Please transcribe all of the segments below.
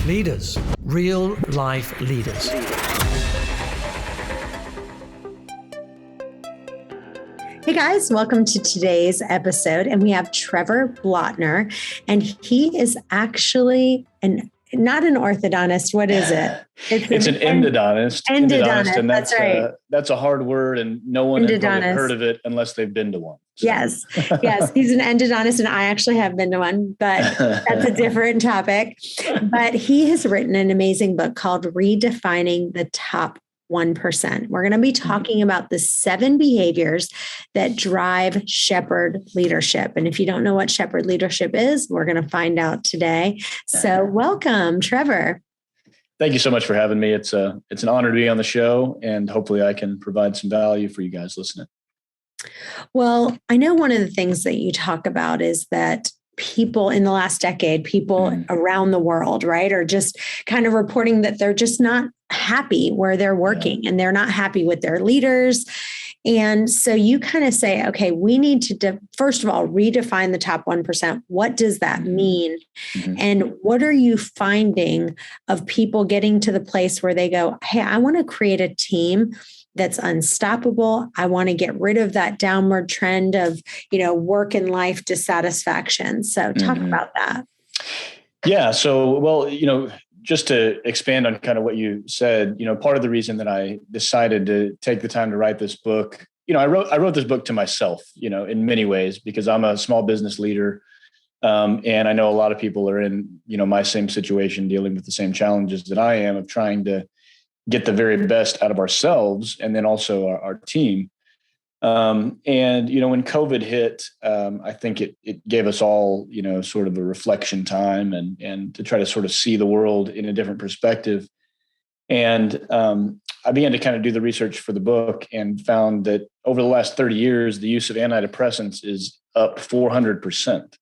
Leaders, real life leaders. Hey guys, welcome to today's episode. And we have Trevor Blattner, and he is actually not an orthodontist. What is it? It's an endodontist. Endodontist, and that's right. That's a hard word, and no one has probably heard of it unless they've been to one. So. Yes, he's an endodontist, and I actually have been to one, but that's a different topic. But he has written an amazing book called Redefining the Top 1%. We're going to be talking about the 7 behaviors that drive shepherd leadership. And if you don't know what shepherd leadership is, we're going to find out today. So welcome, Trevor. Thank you so much for having me. It's an honor to be on the show, and hopefully I can provide some value for you guys listening. Well, I know one of the things that you talk about is that people in the last decade, around the world, right, are just kind of reporting that they're just not happy where they're working and they're not happy with their leaders. And so you kind of say, okay, we need to, first of all, redefine the top 1%. What does that mean? And what are you finding of people getting to the place where they go, hey, I want to create a team that's unstoppable. I want to get rid of that downward trend of, work and life dissatisfaction. So talk about that. Yeah. So, well, just to expand on kind of what you said, part of the reason that I decided to take the time to write this book, I wrote this book to myself, in many ways, because I'm a small business leader. And I know a lot of people are in, my same situation, dealing with the same challenges that I am, of trying to get the very best out of ourselves and then also our team. And, when COVID hit, I think it gave us all, sort of a reflection time and to try to sort of see the world in a different perspective. And I began to kind of do the research for the book and found that over the last 30 years, the use of antidepressants is up 400%,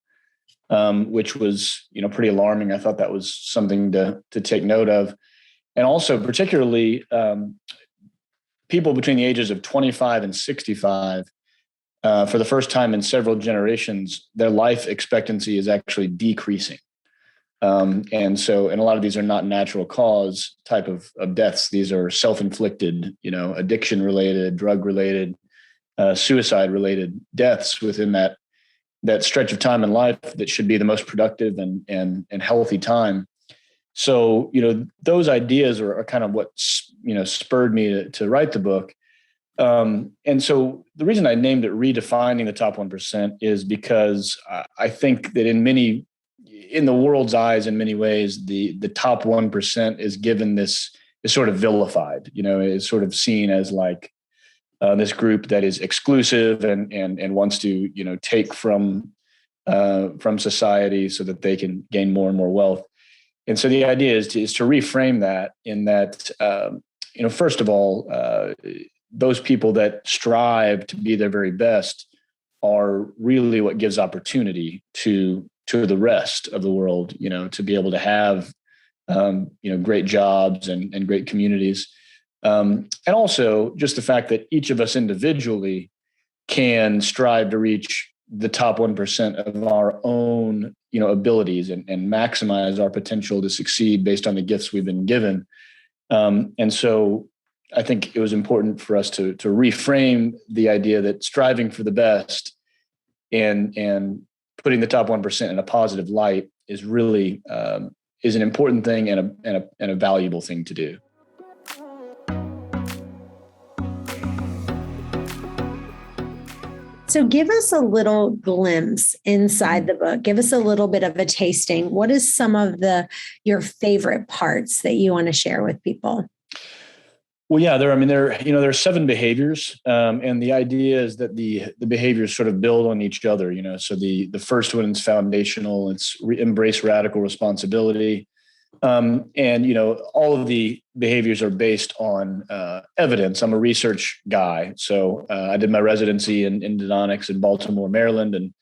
which was, pretty alarming. I thought that was something to take note of. And also particularly people between the ages of 25 and 65, for the first time in several generations, their life expectancy is actually decreasing. And a lot of these are not natural cause type of deaths. These are self-inflicted, addiction related, drug related, suicide related deaths within that stretch of time in life that should be the most productive and healthy time. So, those ideas are kind of what, spurred me to write the book. And so the reason I named it Redefining the Top 1% is because I think that in the world's eyes, in many ways, the top 1% is given is sort of vilified, is sort of seen as like this group that is exclusive and wants to, take from society so that they can gain more and more wealth. And so the idea is to reframe that in that, first of all, those people that strive to be their very best are really what gives opportunity to the rest of the world, to be able to have, great jobs and great communities. And also just the fact that each of us individually can strive to reach the top 1% of our own, abilities and maximize our potential to succeed based on the gifts we've been given. And so I think it was important for us to reframe the idea that striving for the best and putting the top 1% in a positive light is really is an important thing and a valuable thing to do. So give us a little glimpse inside the book. Give us a little bit of a tasting. What is some of your favorite parts that you want to share with people? Well, yeah, there are 7 behaviors. And the idea is that the behaviors sort of build on each other, so the first one is foundational. It's embrace radical responsibility. And all of the behaviors are based on evidence. I'm a research guy. So I did my residency in endodontics in Baltimore, Maryland. And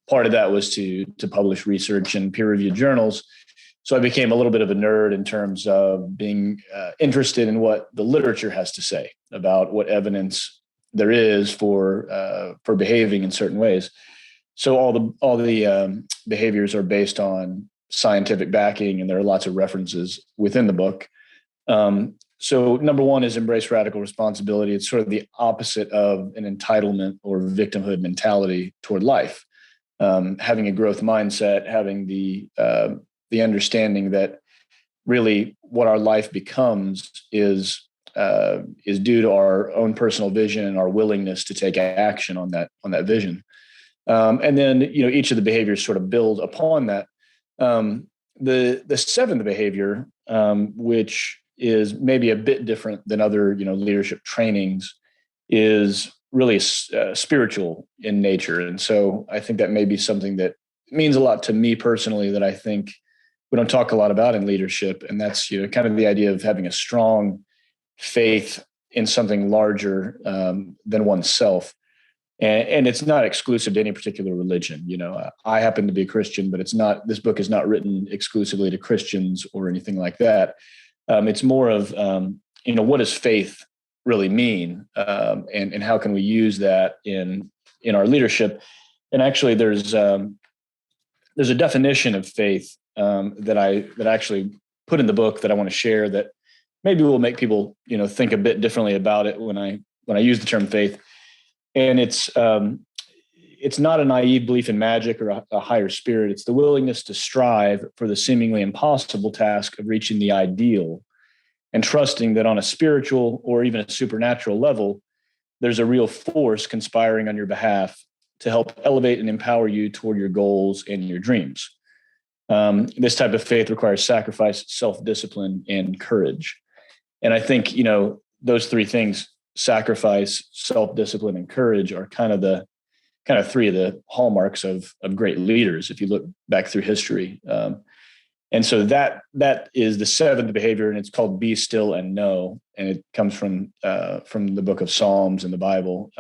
part of that was to publish research in peer-reviewed journals. So I became a little bit of a nerd in terms of being interested in what the literature has to say about what evidence there is for behaving in certain ways. So all the behaviors are based on scientific backing, and there are lots of references within the book. So number one is embrace radical responsibility. It's sort of the opposite of an entitlement or victimhood mentality toward life. Having a growth mindset, having the understanding that really what our life becomes is due to our own personal vision and our willingness to take action on that vision. And then, each of the behaviors sort of build upon that. The seventh behavior, which is maybe a bit different than other, leadership trainings, is really spiritual in nature. And so I think that may be something that means a lot to me personally that I think we don't talk a lot about in leadership. And that's, kind of the idea of having a strong faith in something larger than oneself. And it's not exclusive to any particular religion. I happen to be a Christian, but this book is not written exclusively to Christians or anything like that. It's more of, what does faith really mean? And how can we use that in our leadership? And actually there's a definition of faith that I actually put in the book that I want to share that maybe will make people, think a bit differently about it when I use the term faith. And it's not a naive belief in magic or a higher spirit. It's the willingness to strive for the seemingly impossible task of reaching the ideal and trusting that on a spiritual or even a supernatural level, there's a real force conspiring on your behalf to help elevate and empower you toward your goals and your dreams. This type of faith requires sacrifice, self-discipline, and courage. And I think, those three things, sacrifice, self-discipline, and courage, are kind of three of the hallmarks of great leaders, if you look back through history. And so that is the seventh behavior, and it's called be still and know. And it comes from the book of Psalms in the Bible.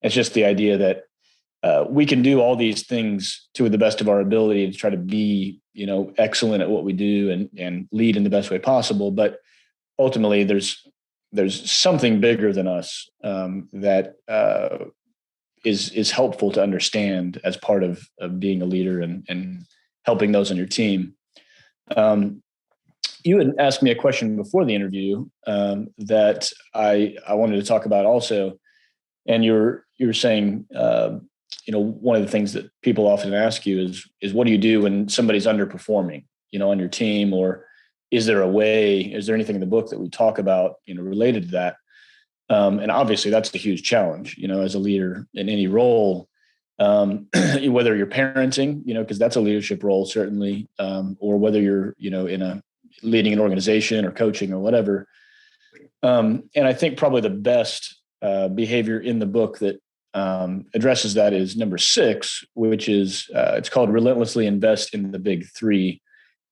It's just the idea that we can do all these things to the best of our ability to try to be, excellent at what we do and lead in the best way possible. But ultimately there's something bigger than us that is helpful to understand as part of being a leader and helping those on your team. You had asked me a question before the interview that I wanted to talk about also, and you were saying, one of the things that people often ask you is what do you do when somebody's underperforming, on your team, or is there anything in the book that we talk about, related to that? And obviously that's a huge challenge, as a leader in any role, whether you're parenting, because that's a leadership role, certainly, or whether you're, leading an organization or coaching or whatever. And I think probably the best behavior in the book that addresses that is number 6, which is it's called relentlessly invest in the big 3.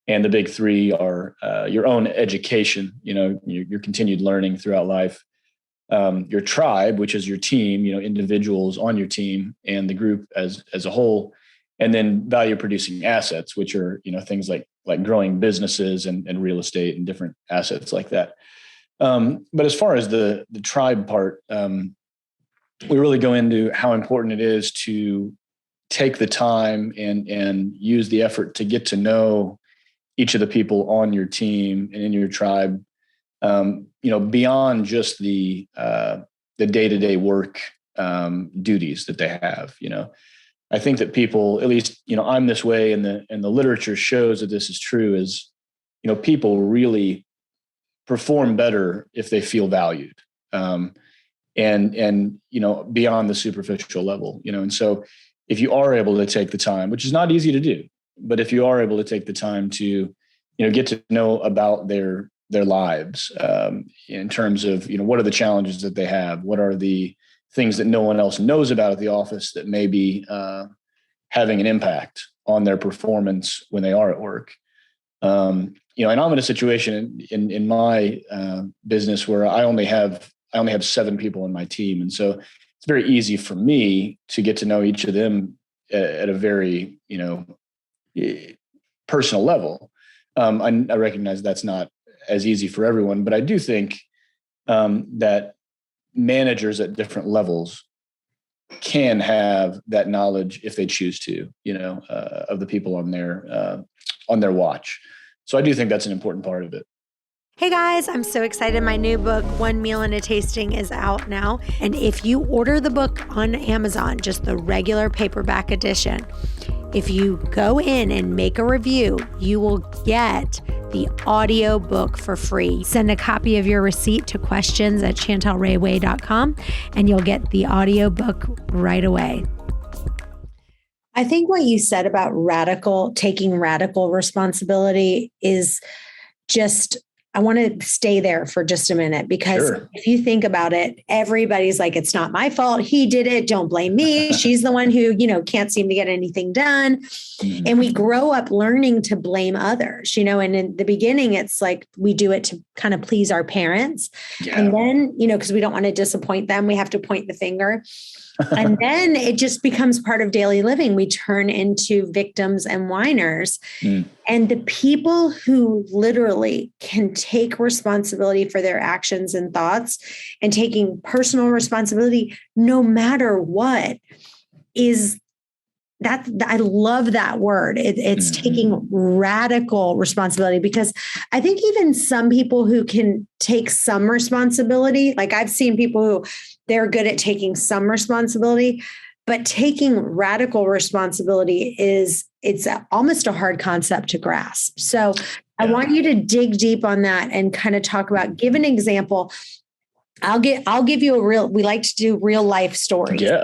And the big 3 are your own education, your continued learning throughout life, your tribe, which is your team, individuals on your team and the group as a whole, and then value producing assets, which are, things like growing businesses and real estate and different assets like that. But as far as the tribe part, we really go into how important it is to take the time and use the effort to get to know each of the people on your team and in your tribe, beyond just the day-to-day work duties that they have. I think that people, at least, I'm this way, and the literature shows that this is true, is, people really perform better if they feel valued, and beyond the superficial level, and so if you are able to take the time, which is not easy to do, but if you are able to take the time to, get to know about their lives, in terms of, what are the challenges that they have? What are the things that no one else knows about at the office that may be having an impact on their performance when they are at work? And I'm in a situation in my business where I only have 7 people on my team. And so it's very easy for me to get to know each of them at a very, personal level. I recognize that's not as easy for everyone, but I do think that managers at different levels can have that knowledge if they choose to, of the people on their watch. So I do think that's an important part of it. Hey guys, I'm so excited. My new book, One Meal and a Tasting, is out now. And if you order the book on Amazon, just the regular paperback edition, if you go in and make a review, you will get the audio book for free. Send a copy of your receipt to questions@chantelrayway.com and you'll get the audio book right away. I think what you said about taking radical responsibility is just, I want to stay there for just a minute, because if you think about it, everybody's like, it's not my fault. He did it. Don't blame me. She's the one who, can't seem to get anything done. And we grow up learning to blame others, and in the beginning, it's like we do it to kind of please our parents. Yeah. And then, because we don't want to disappoint them, we have to point the finger. And then it just becomes part of daily living. We turn into victims and whiners. And the people who literally can take responsibility for their actions and thoughts and taking personal responsibility, no matter what, is that, I love that word. It's taking radical responsibility, because I think even some people who can take some responsibility, like I've seen people who they're good at taking some responsibility, but taking radical responsibility it's almost a hard concept to grasp. So I want you to dig deep on that and kind of talk about, give an example. I'll give you we like to do real life stories. Yeah,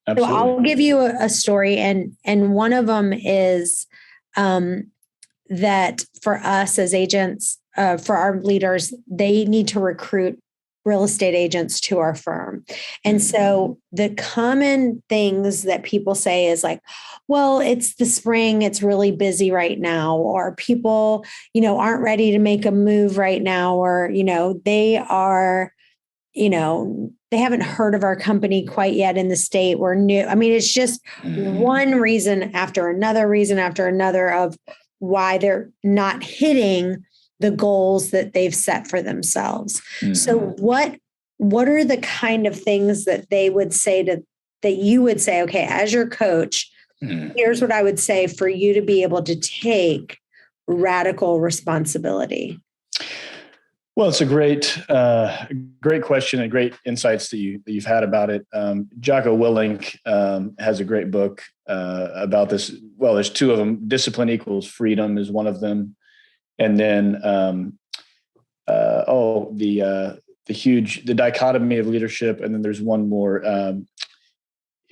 absolutely. So I'll give you a story, and one of them is that for us as agents, for our leaders, they need to recruit real estate agents to our firm. And so the common things that people say is like, well, it's the spring, it's really busy right now, or people, aren't ready to make a move right now, or, they are, they haven't heard of our company quite yet in the state. We're new. I mean, it's just one reason after another of why they're not hitting the goals that they've set for themselves. So what are the kind of things that they would say that you would say, okay, as your coach, here's what I would say for you to be able to take radical responsibility? Well, it's a great question and great insights that you've had about it. Jocko Willink has a great book about this. Well, there's two of them. Discipline Equals Freedom is one of them. And then, the dichotomy of leadership. And then there's one more,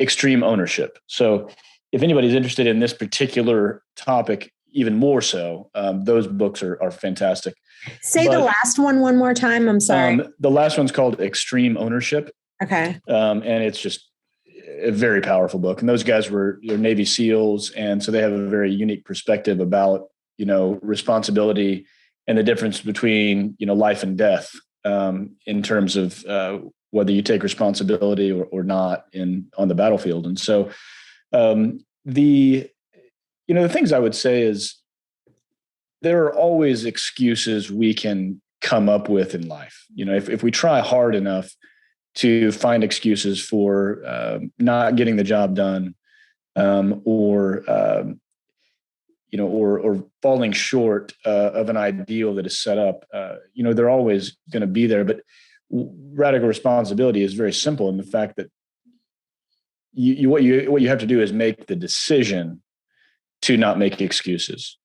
extreme ownership. So if anybody's interested in this particular topic, even more so, those books are fantastic. Say the last one more time. I'm sorry. The last one's called Extreme Ownership. Okay. And it's just a very powerful book. And those guys were Navy SEALs. And so they have a very unique perspective about responsibility and the difference between, life and death, in terms of whether you take responsibility or not on the battlefield. And so the things I would say is there are always excuses we can come up with in life. If we try hard enough to find excuses for not getting the job done, or falling short of an ideal that is set up, they're always going to be there. But radical responsibility is very simple in the fact that what you have to do is make the decision to not make excuses.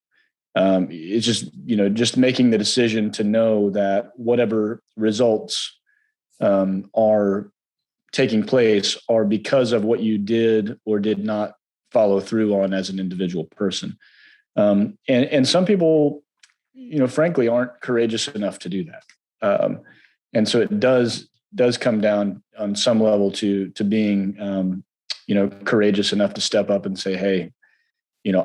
It's just making the decision to know that whatever results are taking place are because of what you did or did not follow through on as an individual person. And some people, frankly, aren't courageous enough to do that. And so it does come down on some level to being, courageous enough to step up and say, hey,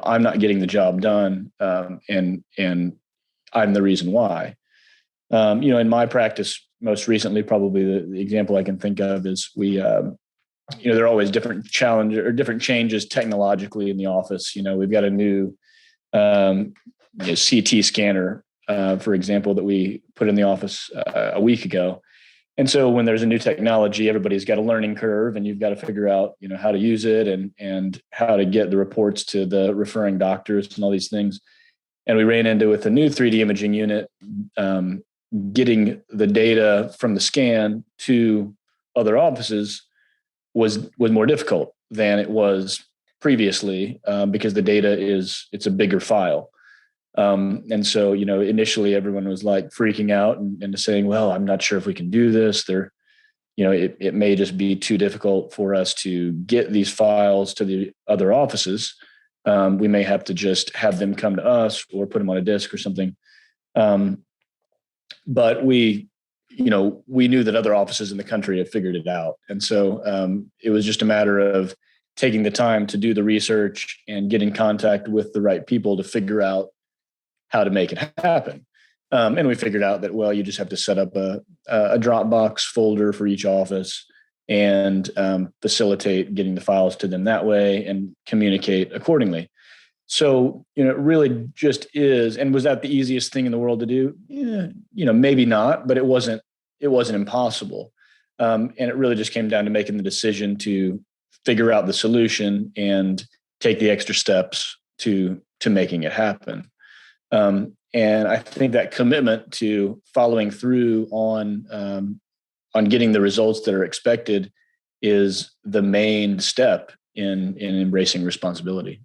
I'm not getting the job done. And I'm the reason why. In my practice, most recently, probably the example I can think of is there are always different challenges or different changes technologically in the office. We've got a new CT scanner, for example, that we put in the office a week ago. And so when there's a new technology, everybody's got a learning curve, and you've got to figure out, how to use it and how to get the reports to the referring doctors and all these things. And we ran into with a new 3D imaging unit, getting the data from the scan to other offices was more difficult than it was previously, because the data it's a bigger file. And so, initially everyone was like freaking out and saying, well, I'm not sure if we can do this. It may just be too difficult for us to get these files to the other offices. We may have to just have them come to us or put them on a disk or something. But we knew that other offices in the country had figured it out. And so it was just a matter of taking the time to do the research and get in contact with the right people to figure out how to make it happen. And we figured out that, well, you just have to set up a Dropbox folder for each office and facilitate getting the files to them that way and communicate accordingly. So, it really just is. And was that the easiest thing in the world to do? Yeah, maybe not, but it wasn't impossible. And it really just came down to making the decision to figure out the solution and take the extra steps to making it happen. And I think that commitment to following through on getting the results that are expected is the main step in embracing responsibility.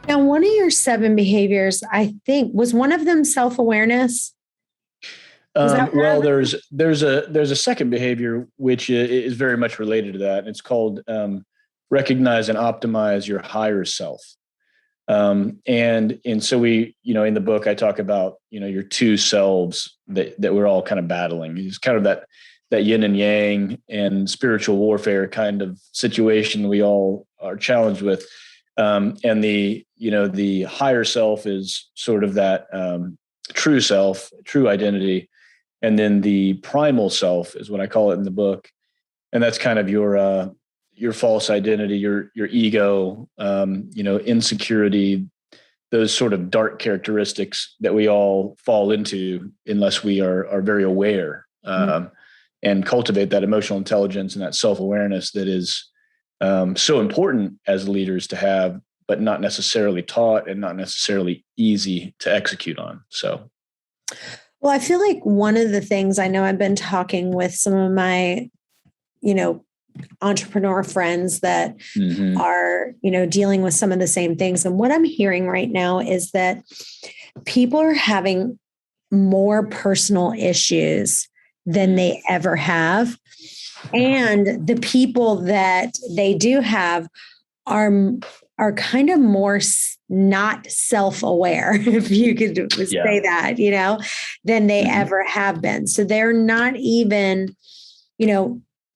Now, one of your 7 behaviors, I think, was one of them self-awareness? Well, there's a second behavior which is very much related to that. It's called recognize and optimize your higher self. And so we, in the book, I talk about, your two selves that we're all kind of battling. It's kind of that yin and yang and spiritual warfare kind of situation we all are challenged with. And the higher self is sort of that true self, true identity. And then the primal self is what I call it in the book. And that's kind of your false identity, your ego, insecurity, those sort of dark characteristics that we all fall into unless we are very aware, and cultivate that emotional intelligence and that self-awareness that is so important as leaders to have, but not necessarily taught and not necessarily easy to execute on. So, well, I feel like one of the things, I know I've been talking with some of my, entrepreneur friends that are, dealing with some of the same things. And what I'm hearing right now is that people are having more personal issues than they ever have. And the people that they do have are kind of more not self-aware, if you could say that, than they ever have been. So they're not even,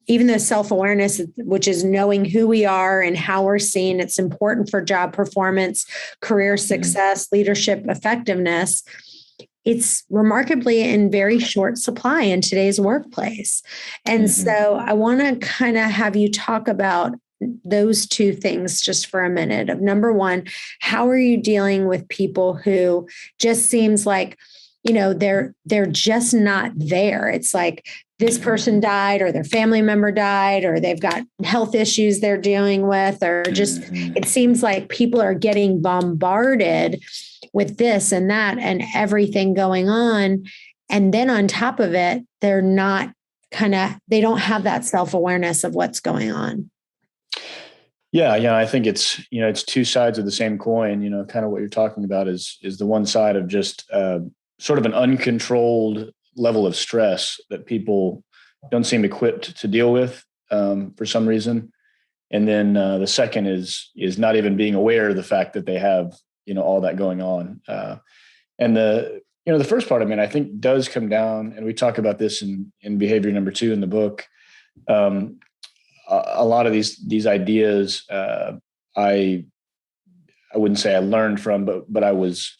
even though self-awareness, which is knowing who we are and how we're seen, it's important for job performance, career success, leadership effectiveness. It's remarkably in very short supply in today's workplace. And so I want to kind of have you talk about those two things just for a minute. Of number one, how are you dealing with people who just seems like, they're just not there? It's like this person died, or their family member died, or they've got health issues they're dealing with, or just, it seems like people are getting bombarded with this and that and everything going on. And then on top of it, they don't have that self-awareness of what's going on. Yeah. I think it's two sides of the same coin. Kind of what you're talking about is the one side of just sort of an uncontrolled level of stress that people don't seem equipped to deal with for some reason. And then the second is not even being aware of the fact that they have, all that going on. And the first part, I think does come down, and we talk about this in behavior number 2 in the book. A lot of these ideas, I wouldn't say I learned from, but I was,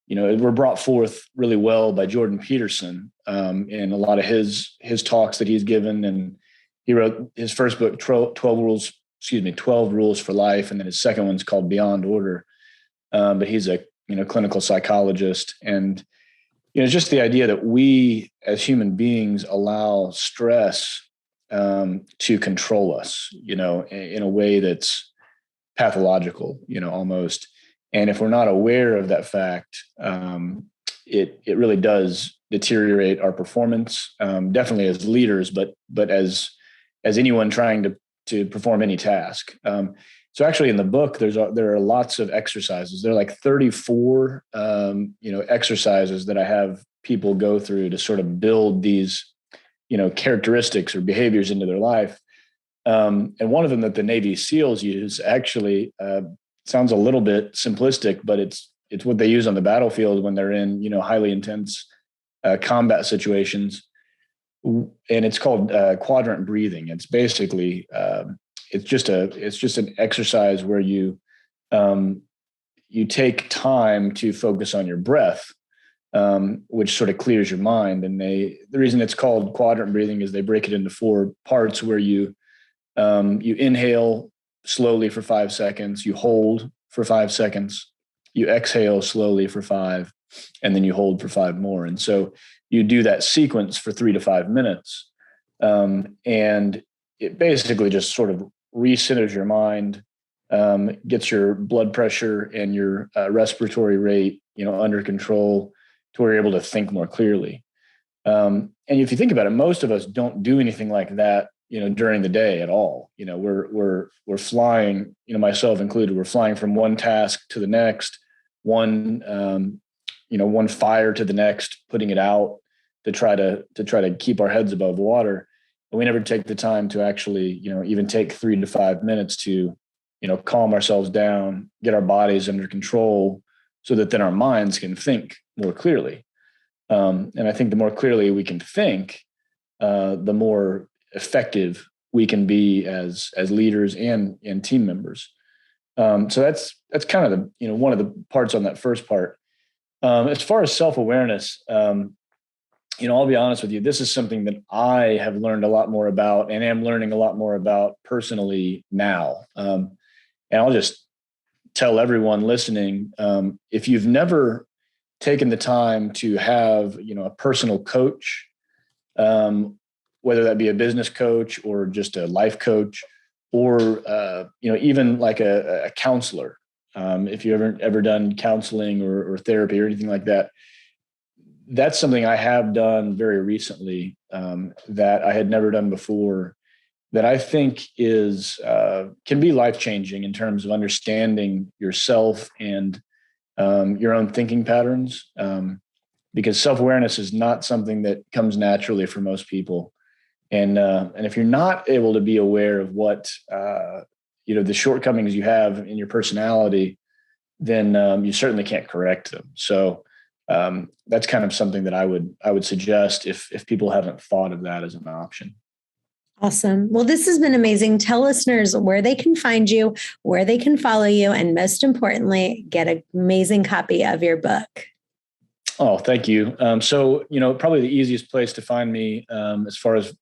were brought forth really well by Jordan Peterson in a lot of his talks that he's given. And he wrote his first book, 12 Rules for Life. And then his second one's called Beyond Order. But he's a clinical psychologist. And, just the idea that we as human beings allow stress to control us, in a way that's pathological, almost. And if we're not aware of that fact, it really does deteriorate our performance, definitely as leaders, but as anyone trying to perform any task. So actually in the book, there are lots of exercises. There are like 34, exercises that I have people go through to sort of build these, characteristics or behaviors into their life. And one of them that the Navy SEALs use actually sounds a little bit simplistic, but it's what they use on the battlefield when they're in, highly intense combat situations. And it's called quadrant breathing. It's basically it's just an exercise where you take time to focus on your breath, which sort of clears your mind. And the reason it's called quadrant breathing is they break it into 4 parts where you inhale slowly for 5 seconds, you hold for 5 seconds, you exhale slowly for 5, and then you hold for 5 more. And so you do that sequence for 3 to 5 minutes. And it basically just sort of recenters your mind, gets your blood pressure and your respiratory rate, under control to where you're able to think more clearly. And if you think about it, most of us don't do anything like that, during the day at all. We're flying, myself included, we're flying from one task to the next, one fire to the next, putting it out to try to keep our heads above water. And we never take the time to actually, even take 3 to 5 minutes to, calm ourselves down, get our bodies under control so that then our minds can think more clearly. And I think the more clearly we can think, the more effective we can be as leaders and team members. So that's kind of the, one of the parts on that first part. As far as self-awareness, I'll be honest with you, this is something that I have learned a lot more about and am learning a lot more about personally now. And I'll just tell everyone listening, if you've never taken the time to have, a personal coach, whether that be a business coach or just a life coach, or, even like a counselor, if you ever done counseling or therapy or anything like that, that's something I have done very recently, that I had never done before, that I think can be life-changing in terms of understanding yourself and your own thinking patterns, because self-awareness is not something that comes naturally for most people. And if you're not able to be aware of what, the shortcomings you have in your personality, then you certainly can't correct them. So that's kind of something that I would suggest if people haven't thought of that as an option. Awesome. Well, this has been amazing. Tell listeners where they can find you, where they can follow you, and most importantly, get an amazing copy of your book. Oh, thank you. So, probably the easiest place to find me as far as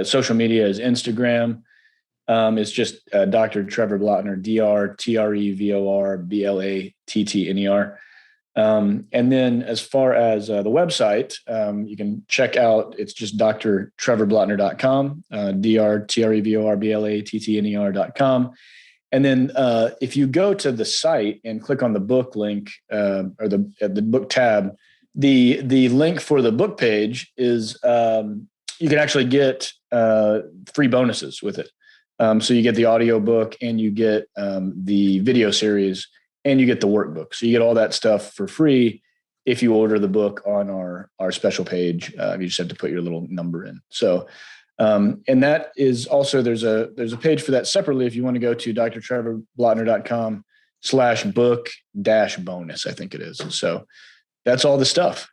social media is Instagram. It's just Dr. Trevor Blattner, Trevor Blattner. And then as far as the website, you can check out, it's just drtrevorblattner.com, drtrevorblattner.com. And then if you go to the site and click on the book link or the book tab, the link for the book page is you can actually get free bonuses with it. So you get the audio book and you get the video series and you get the workbook. So you get all that stuff for free if you order the book on our special page. You just have to put your little number in. So, and that is also, there's a page for that separately if you want to go to drtrevorblattner.com/book-bonus, I think it is. So that's all the stuff.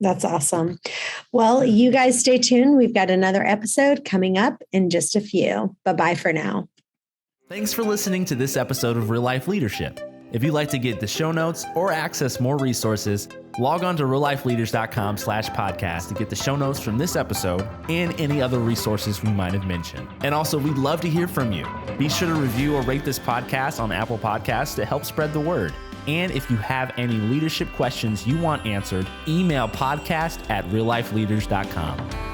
That's awesome. Well, you guys stay tuned. We've got another episode coming up in just a few. Bye-bye for now. Thanks for listening to this episode of Real Life Leadership. If you'd like to get the show notes or access more resources, log on to reallifeleaders.com/podcast to get the show notes from this episode and any other resources we might have mentioned. And also, we'd love to hear from you. Be sure to review or rate this podcast on Apple Podcasts to help spread the word. And if you have any leadership questions you want answered, email podcast@reallifeleaders.com.